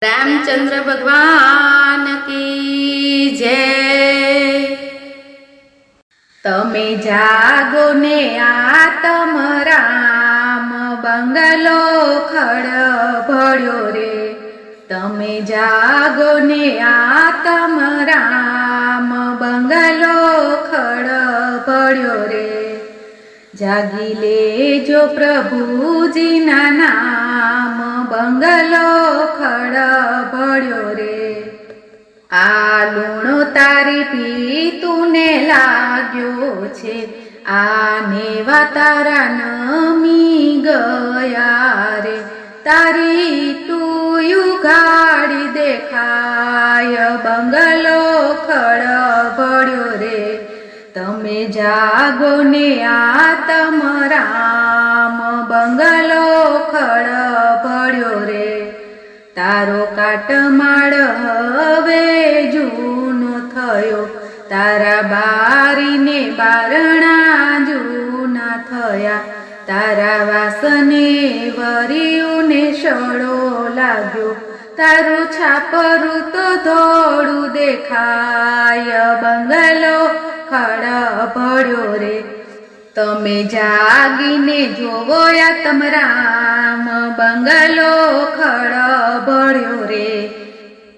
रामचंद्र भगवान की जय। तमे जागो ने आतम राम बंगलो खड़ भळ्यो रे। तमे जागो ने आतम राम बंगलो खड़ भळ्यो रे। जागी लेजो प्रभुजी ना नाम बंगलो खड़ भळ्यो रे। आ लूणो तारी पीतूने लाग्यो छे, आने वा तारा नमी गया रे। तारी टूयु गाड़ी देखाय बंगलो खड़ भळ्यो रे। तमे जागो ने आतम राम बंगलो खड़ भळ्यो रे। तारो काटमाळ हवे जूनो थयो, तारा बारी ने बारणा जूना थया। तारा वासने वरियुने शळो लाग्यो, तारू छापरू तो धोळू देखाय बंगलो खड़ भळ्यो रे। तमे जागीने जोवो आतम राम बंगलो खड़ भळ्यो रे।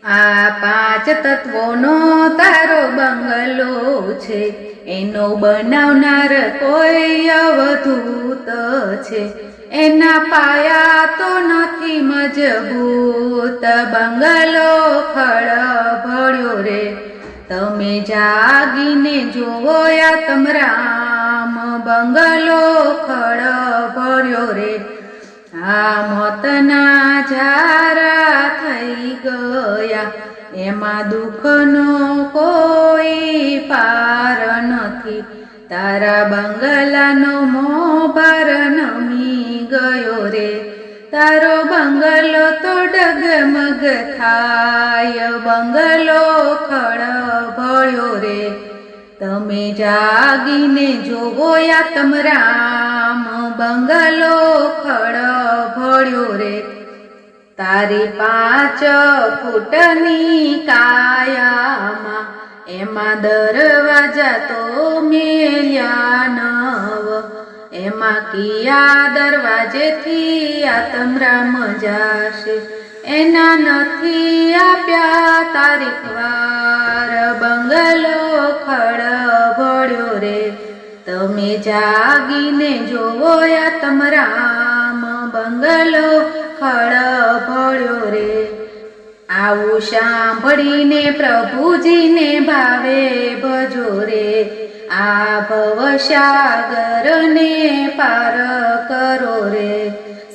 आ पांच तत्वोनो तारो बंगलो छे, एनो बनावनार कोई अवधूत छे। एना पाया तो नथी मजबूत बंगलो खड़ भळ्यो रे। तमे जागीने जोवो आतम राम बंगलो खड़ भळ्यो रे। आ मोतना जारा थई गया, एमा दुखनो कोई पार नथी। तारा बंगलानो मोभार नमी गयो रे। तारो बंगलो तो डगमग थाय बंगलो खड़ भळ्यो रे। तमे जागीने जोवो आतम राम बंगलो खड़ भळ्यो रे। तारी 5 फूटनी कायामा, एमा दरवाजा तो मेल्या 9। एमा किया दरवाजे थी आतम राम जाशे, एना नथी आप्या तारीखवार बंगलो खड़ भळ्यो रे। तमे जागीने जोवो आतम राम बंगलो खड़ भळ्यो रे। आवुं सांभळीने प्रभुजीने भावे भजो रे। आ भवसागरने पार करो रे।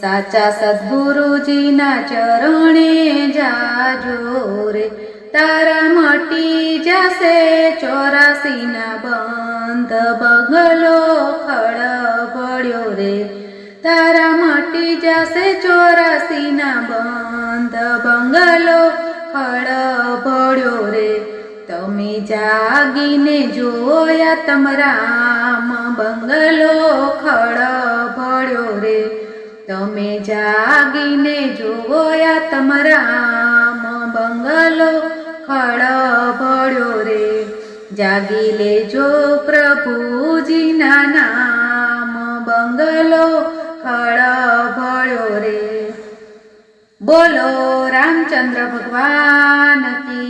साचा सद्गुरुजीना चरणे जाजो रे। तारा मटी जासे 84 ना बंध बंगलो खड़ भळ्यो रे। तारा मटी जासे 84 ना बंध बंगलो खड़ भळ्यो रे। तमे जागीने जोवो आतम राम बंगलो खड़ भळ्यो रे। तमे जागीने जोवो आतम राम बंगलो खड़ भळ्यो रे। जागी लेजो प्रभुजीना नाम बंगलो खड़ भळ्यो रे। बोलो रामचंद्र भगवान की